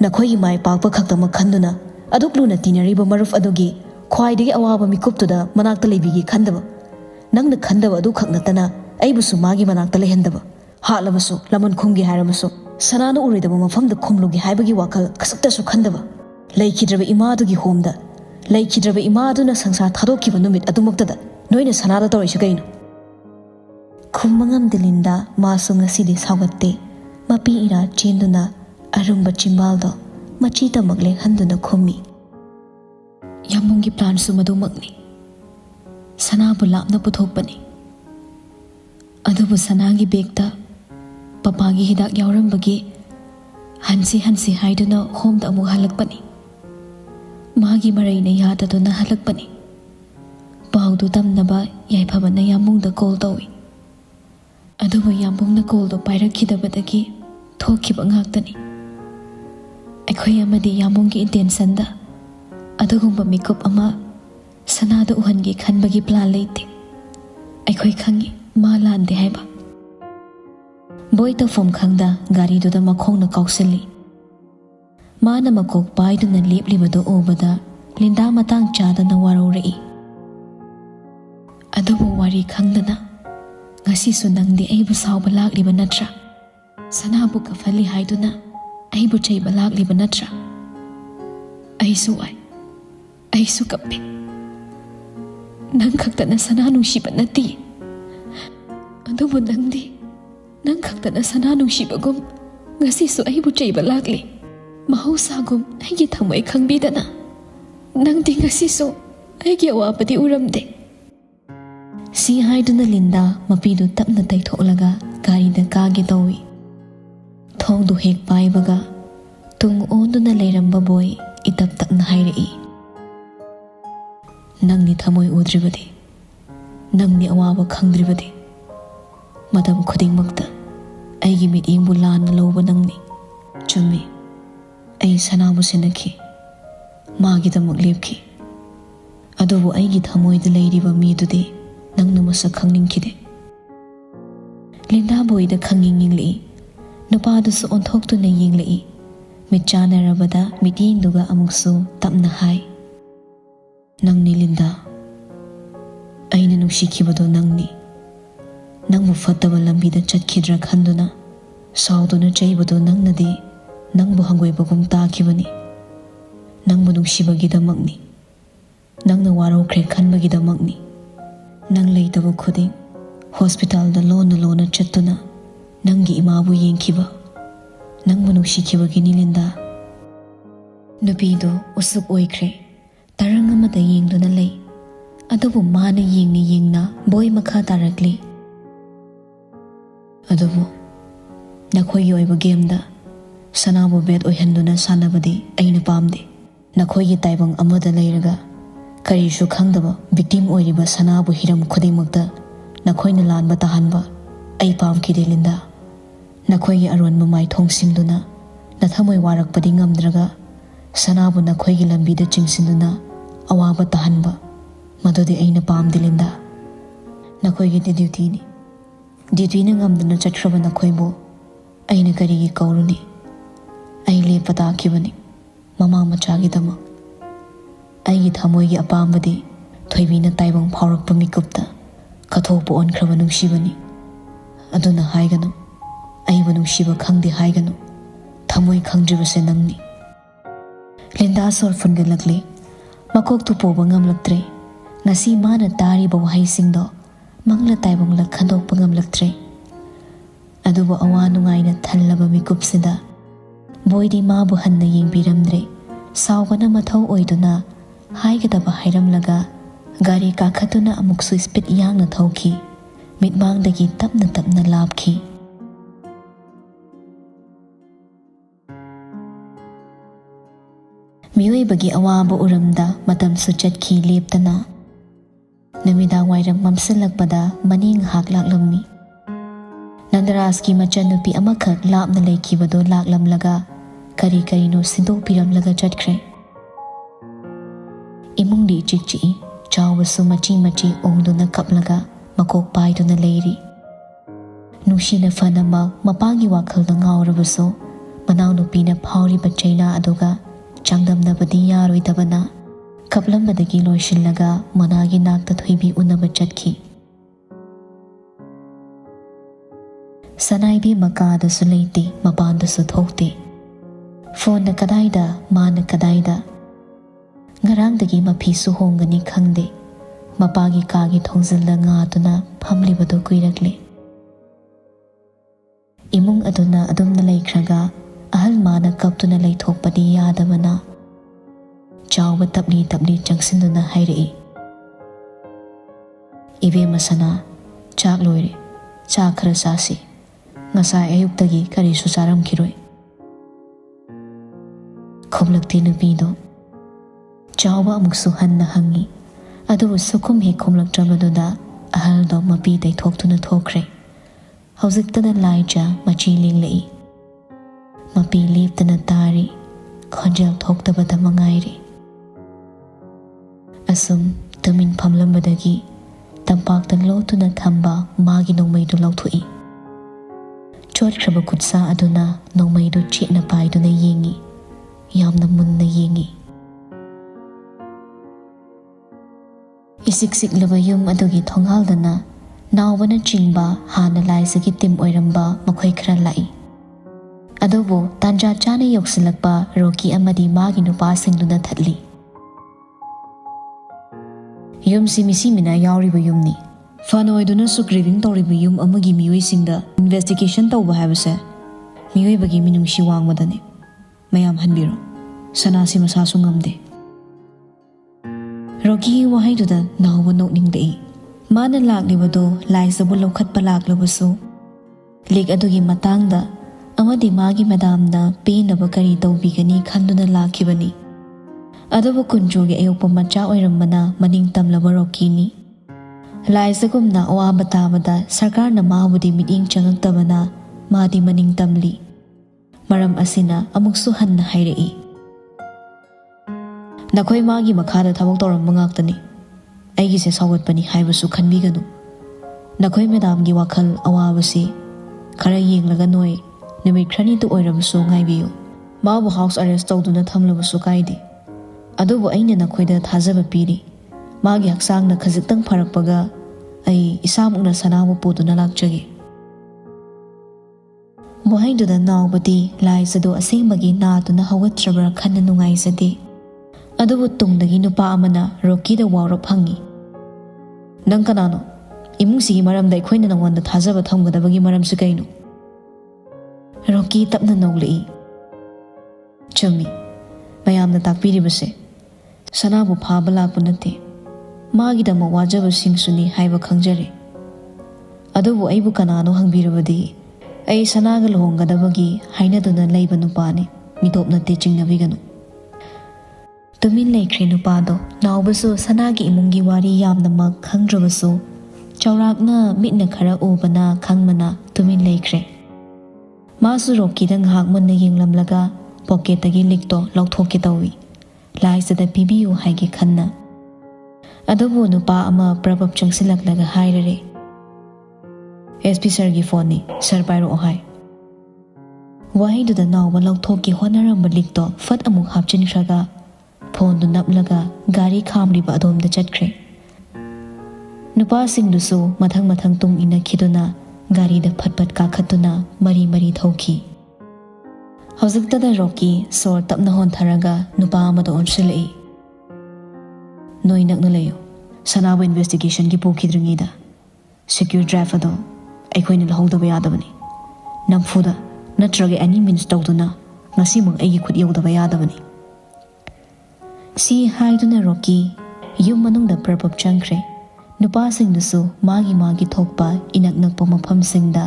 [SPEAKER 1] नखोई माय पाक खक्तम खंदुना अदुकलुना तिनरिबो मरुफ अदुगी ख्वाइदगी अवाबा मिकुप्तुदा मनाक्ता लेबिगी खंदब नंगना खंदब अदु खक्नतना अइबुसु मागी मनाक्ता लेहंदब हालबसु लमन खुंगी हारमसु सनाना उरिदब मफमदा खुंगलुगी हाइबगी वाखल खसक्तसु खंदब लैखिद्रब इमादुगी होमदा लैखिद्रब इमादुना संसार थादोखिबा नुमित अदुमक्तदा नोइना सनादा तौरिसु कइनो खुमंगम दिलिंदा मासु ngasidi सावगत्ते मपी इरा चेंदुना अरुंबा चिंबालदो मची तमगले हंदुना खुमी यामुंगी प्लान सुमदुमगनी सनाबु लापना पुथोकपनी अदुबु सनागी बेगता पपागी हिदाक यावरंबगी हंसी हाइदुना होमदा अमु हलकपनी मागी मरैना याददुना हलकपनी पाउदु तमनबा याइफबना यामुंगदा कॉल तौई अदुबु यामुंगना कॉलदो पाइरखिदबदगी थोखिबा ngaktani अखोई अमदी यामुंगी इंटेंशनदा अदुगुंबा मेकअप अमा सनादा उहनगी खनबगी प्लान लेते अखोई खंगी मा लांदे हाइबा बोय तो फम खंगदा गारीदुदा मखोंगना कौसली माना मकोक पाइदुना लेपलिबदो ओबदा लिंदा मतंग चादना वारौरई अदुबु वारी खंगदना ngasisu nangdi aibu sawba lakliba natra sanabu kafali haiduna aibu chaiba lakliba natra aisu kappe nang khaktana sana nungsiba nati adubu nang khaktana sana nungsiba gum ngasisu aibu chaiba lakli mahausaगum aigi thamai khangbidana nangdi ngasiso aigi awapati uramde si haiduna Linda mapidu tapna taitholaga garida kage tawi thongdu hek paibaga tung onduna leiramba boy itap takna hairei nangni thamoi udribadi nangni awaba khangdribadi madam khudingmakta aigi mitiyingbu lana lawba nangni chumi ai sanabu sinakhi magidamak lepki adubu aigi thamoida leiriba midudi nangna masak khangningkhide Linda boyda khangingingli nupadusu onthoktuna yinglei mitchanarabada mitiyingduga amuksu tapna hai nangni Linda aina nungsikhibado nangni nangbu fattaba lambida chatkidra khanduna sauduna chaibado nangnadi nangbu hangoibagum takhibani nangbu nungsibagidamagni nangna warokre khanbagidamagni nang leitaba khuding hospital da lona chattuna nangi imabu yengkhiba nangbu nungsikhibagini Linda nupido usuk oikre tarang amada yengduna lei adubu mana yengna boy makha tarakli adubu nakhoigi oiba game da sanabu bet oihanduna sanabadi aina pamde nakhoigi taibang amada leiraga karisu khangdaba victim oiriba sanabu hiram khudingmakta nakhoina lanba tahanba ai pamkhide Linda nakhoigi aronba mai thongsingduna nathamoi warakpadi ngamdraga sanabu nakhoigi lambida chingsinduna awaba tahanba madodi aina pamde Linda nakhoigi duty ni duty na ngamduna chatraba nakhoibo aina karigi kauruni ai lepa takhibani mama machagidama aigi thamoigi apambadi thoibina taibang phaurakpa mikupta kathokpu onkraba nungsibani aduna haiganu aibu nungsiba khangdi haiganu thamoi khangdribase nangni Linda sor fungalakli makok tu poba ngamlaktre ngasi mana tariba wahaisingdo mangla taibangla khandokpa ngamlaktre adubu awa nungaina thallaba mikupsida boydi mabu hanna yengbiramdre saubana mathau oiduna haigadaba hairamlaga gari kakhatuna amuksu speed yangna thauki mitmangdagi tapna labki miyoibagi awaba uramda matamsu chatki leptana namidang wairang mamsalakpada maning haklaklammi Nandaraski machanupi amakhak lapna leikibado laklamlaga kari no sindokpiramlaga chatkre imungdi chikchi chawbasu machi ongduna kaplaga makok paiduna leiri nushina fanama mapagi wakhalda ngawrabaso manaw nupina phauriba chaina aduga changdamnabadi yaroidabana kaplambadagi loishillaga managi nakta thoibi unaba chatki Sanaibi makada sulaiti mapanda suthokte phone na kadaida mana kadaida ngarang dagi mapi suhongani khangde mapagi kagi thongzilda ngatuna phamlibadu kuirakle imung aduna adumna leikhraga ahal mana kaptuna leithokpadi yadabana chawba tabli changsinduna hairei ibe masana chak loire chak khara sasi ngasai ayuktagi karisu charamkhiroi khomlakti nupido chawba amuksu hanna hangi adubu sukhum he khomlaktrabaduda ahaldo mapi daithoktuna thokre haujiktana laija machi linglei mapi leptana tari khonjel thoktabada mangairi asum tamin phamlambadagi tampakta lotuna thamba magi nongmaidu lauthui chotkraba kutsa aduna nongmaidu chena paiduna yengi yamna munna yengi isiksik laba yum adugi thonghaldana nawbana chingba hana laisagi tim oiramba makhoi khara lai adubu tanja chane yoksilakpa roki amadi magi nupa singduna thatli yum simisi mina yauriba yumni Fanoiduna sukriling toriba yum amagi miyoi singda investigation tawba habase miyoi bagi minung shiwang madani ꯃꯌꯥꯝ ꯍꯟꯕꯤꯔꯣ ꯁꯅꯥꯁꯤ ꯃꯁꯥꯁꯨ ꯉꯝꯗꯦ ꯔꯣꯀꯤꯒꯤ ꯋꯥꯍꯩꯗꯨꯗ ꯅꯥꯎꯕ ꯅꯣꯛꯅꯤꯡꯂꯛꯏ ꯃꯥꯅ ꯂꯥꯛꯂꯤꯕꯗꯣ ꯂꯥꯏꯖꯕꯨ ꯂꯧꯈꯠꯄ ꯂꯥꯛꯂꯕꯁꯨ ꯂꯤꯛ ꯑꯗꯨꯒꯤ ꯃꯇꯥꯡꯗ ꯑꯃꯗꯤ ꯃꯥꯒꯤ ꯃꯦꯗꯥꯝꯅ ꯄꯦꯟꯅꯕ ꯀꯔꯤ ꯇꯧꯕꯤꯒꯅꯤ ꯈꯟꯗꯨꯅ ꯂꯥꯛꯈꯤꯕꯅꯤ ꯑꯗꯨꯕꯨ ꯀꯨꯟꯖꯨꯒꯤ ꯑꯌꯣꯛꯄ ꯃꯆꯥ ꯑꯣꯏꯔꯝꯕꯅ ꯃꯅꯤꯡ ꯇꯝꯂꯕ ꯔꯣꯀꯤꯅꯤ ꯂꯥꯏꯖꯒꯨꯝꯅ ꯑꯋꯥꯕ ꯇꯥꯕꯗ ꯁꯔꯀꯥꯔꯅ ꯃꯥꯕꯨꯗꯤ ꯃꯤꯠꯌꯦꯡ ꯆꯪꯉꯛꯇꯕꯅ ꯃꯥꯗꯤ ꯃꯅꯤꯡ ꯇꯝꯂꯤ ꯃꯔꯝ ꯑꯁꯤꯅ ꯑꯃꯨꯛꯁꯨ ꯍꯟꯅ ꯍꯥꯏꯔꯛꯏ ꯅꯈꯣꯏ ꯃꯥꯒꯤ ꯃꯈꯥꯗ ꯊꯕꯛ ꯇꯧꯔꯝꯕ ꯉꯥꯛꯇꯅꯤ ꯑꯩꯒꯤꯁꯦ ꯁꯥꯎꯒꯠꯄꯅꯤ ꯍꯥꯏꯕꯁꯨ ꯈꯟꯕꯤꯒꯅꯨ ꯅꯈꯣꯏ ꯃꯦꯗꯥꯝꯒꯤ ꯋꯥꯈꯜ ꯑꯋꯥꯕꯁꯤ ꯈꯔ ꯌꯦꯡꯂꯒ ꯅꯣꯏ ꯅꯨꯃꯤꯠ ꯈꯔꯅꯤꯇ ꯑꯣꯏꯔꯕꯁꯨ ꯉꯥꯏꯕꯤꯌꯨ ꯃꯥꯕꯨ ꯍꯥꯎꯁ ꯑꯔꯦꯁ ꯇꯧꯗꯨꯅ ꯊꯝꯂꯕꯁꯨ ꯀꯥꯏꯗꯦ ꯑꯗꯨꯕꯨ ꯑꯩꯅ ꯅꯈꯣꯏꯗ ꯊꯥꯖꯕ ꯄꯤꯔꯤ ꯃꯥꯒꯤ ꯍꯛꯆꯥꯡꯅ ꯈꯖꯤꯛꯇꯪ ꯐꯔꯛꯄꯒ ꯑꯩ ꯏꯁꯥꯃꯛꯅ ꯁꯅꯥꯕꯨ ꯄꯨꯗꯨꯅ ꯂꯥꯛꯆꯒꯦ ꯋꯥꯍꯩꯗꯨꯗ ꯅꯥꯎꯕꯗꯤ ꯂꯥꯏꯖꯗꯣ ꯑꯁꯦꯡꯕꯒꯤ ꯅꯥꯗꯨꯅ ꯍꯧꯒꯠꯇ꯭ꯔꯕ꯭ꯔꯥ ꯈꯟꯅ ꯅꯨꯡꯉꯥꯏꯖꯗꯦ ꯑꯗꯨꯕꯨ ꯇꯨꯡꯗꯒꯤ ꯅꯨꯄꯥ ꯑꯃꯅ ꯔꯣꯀꯤꯗ ꯋꯥꯎꯔꯞ ꯍꯪꯉꯤ ꯅꯪ ꯀꯅꯥꯅꯣ ꯏꯃꯨꯡꯁꯤꯒꯤ ꯃꯔꯝꯗ ꯑꯩꯈꯣꯏꯅ ꯅꯉꯣꯟꯗ ꯊꯥꯖꯕ ꯊꯝꯒꯗꯕꯒꯤ ꯃꯔꯝꯁꯤ ꯀꯩꯅꯣ ꯔꯣꯀꯤ ꯇꯞꯅ ꯅꯣꯛꯂꯛꯏ ꯆꯨꯝꯃꯤ ꯃꯌꯥꯝꯅ ꯇꯥꯛꯄꯤꯔꯤꯕꯁꯦ ꯁꯅꯥꯕꯨ ꯐꯥꯕ ꯂꯥꯛꯄ ꯅꯠꯇꯦ ꯃꯥꯒꯤꯗꯃꯛ ꯋꯥꯖꯕꯁꯤꯡꯁꯨꯅꯤ ꯍꯥꯏꯕ ꯈꯪꯖꯔꯦ ꯑꯗꯨꯕꯨ ꯑꯩꯕꯨ ꯀꯅꯥꯅꯣ ꯍꯪꯕꯤꯔꯕꯗꯤ ꯑꯩ ꯁꯅꯥꯒ ꯂꯨꯍꯣꯡꯒꯗꯕꯒꯤ ꯍꯥꯏꯅꯗꯨꯅ ꯂꯩꯕ ꯅꯨꯄꯥꯅꯤ ꯃꯤꯇꯣꯞ ꯅꯠꯇꯦ ꯆꯤꯡꯅꯕꯤꯒꯅꯨ ꯇꯨꯃꯤꯟ ꯂꯩꯈ꯭ꯔꯦ ꯅꯨꯄꯥꯗꯣ ꯅꯥꯎꯕꯁꯨ ꯁꯅꯥꯒꯤ ꯏꯃꯨꯡꯒꯤ ꯋꯥꯔꯤ ꯌꯥꯝꯅꯃꯛ ꯈꯪꯗ꯭ꯔꯕꯁꯨ ꯆꯥꯎꯔꯥꯛꯅ ꯃꯤꯠꯅ ꯈꯔ ꯎꯕꯅ ꯈꯪꯕꯅ ꯇꯨꯃꯤꯟ ꯂꯩꯈ꯭ꯔꯦ ꯃꯥꯁꯨ ꯔꯣꯀꯤꯗ ꯉꯥꯏꯍꯥꯛ ꯃꯨꯟꯅ ꯌꯦꯡꯂꯝꯂꯒ ꯄꯣꯀꯦꯠꯇꯒꯤ ꯂꯤꯛꯇꯣ ꯂꯧꯊꯣꯛꯀꯦ ꯇꯧꯏ ꯂꯥꯏꯖꯗ ꯄꯤꯕꯤꯌꯨ ꯍꯥꯏꯒꯦ ꯈꯟꯅ ꯑꯗꯨꯕꯨ ꯅꯨꯄꯥ ꯑꯃ ꯄ꯭ꯔꯕꯞ ꯆꯪꯁꯤꯜꯂꯛꯂꯒ ꯍꯥꯏꯔꯔꯦ SP ꯁꯔꯒꯤ ꯐꯣꯟꯅꯤ ꯁꯔ ꯄꯥꯏꯔꯛꯑꯣ ꯍꯥꯏ ꯋꯥꯍꯩꯗꯨꯗ ꯅꯥꯎꯕ ꯂꯧꯊꯣꯛꯀꯦ ꯍꯣꯠꯅꯔꯝꯕ ꯂꯤꯛꯇꯣ ꯐꯠ ꯑꯃꯨꯛ ꯍꯥꯞꯆꯤꯟꯈ꯭ꯔꯒ ꯐꯣꯟꯗꯨ ꯅꯞꯂꯒ ꯒꯥꯔꯤ ꯈꯥꯝꯂꯤꯕ ꯑꯗꯣꯝꯗ ꯆꯠꯈ꯭ꯔꯦ ꯅꯨꯄꯥꯁꯤꯡꯗꯨꯁꯨ ꯃꯊꯪ ꯃꯊꯪ ꯇꯨꯡ ꯏꯟꯅꯈꯤꯗꯨꯅ ꯒꯥꯔꯤꯗ ꯐꯠ ꯐꯠ ꯀꯥꯈꯠꯇꯨꯅ ꯃꯔꯤ ꯃꯔꯤ ꯊꯧꯈꯤ ꯍꯧꯖꯤꯛꯇꯗ ꯔꯣꯀꯤ ꯁꯣꯔ ꯇꯞꯅ ꯍꯣꯟꯊꯔꯒ ꯅꯨꯄꯥ ꯑꯃꯗ ꯑꯣꯟꯁꯤꯜꯂꯛꯏ ꯅꯣꯏ ꯅꯛꯅ ꯂꯩꯌꯨ ꯁꯅꯥꯕꯨ ꯏꯟꯚꯦꯁꯇꯤꯒꯦꯁꯟꯒꯤ ꯄꯨꯈꯤꯗ꯭ꯔꯤꯉꯩꯗ ꯁꯦꯀ꯭ꯌꯨꯔ ꯗ꯭ꯔꯥꯏꯚ ꯑꯗꯣ ꯑꯩꯈꯣꯏꯅ ꯂꯧꯍꯧꯗꯕ ꯌꯥꯗꯕꯅꯤ ꯅꯝꯐꯨꯗ ꯅꯠꯇ꯭ꯔꯒ ꯑꯦꯅꯤ ꯃꯤꯟꯁ ꯇꯧꯗꯨꯅ ꯉꯁꯤꯃꯛ ꯑꯩꯒꯤ ꯈꯨꯠ ꯌꯧꯗꯕ ꯌꯥꯗꯕꯅꯤ ꯁꯤ ꯍꯥꯏꯗꯨꯅ ꯔꯣꯀꯤ ꯌꯨꯝ ꯃꯅꯨꯡꯗ ꯄ꯭ꯔꯕꯞ ꯆꯪꯈ꯭ꯔꯦ ꯅꯨꯄꯥꯁꯤꯡꯗꯨꯁꯨ ꯃꯥꯒꯤ ꯃꯥꯒꯤ ꯊꯣꯛꯄ ꯏꯅꯛ ꯅꯛꯄ ꯃꯐꯝꯁꯤꯡꯗ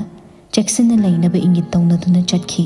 [SPEAKER 1] ꯆꯦꯛꯁꯤꯟꯅ ꯂꯩꯅꯕ ꯏꯪꯒꯤꯠ ꯇꯧꯅꯗꯨꯅ ꯆꯠꯈꯤ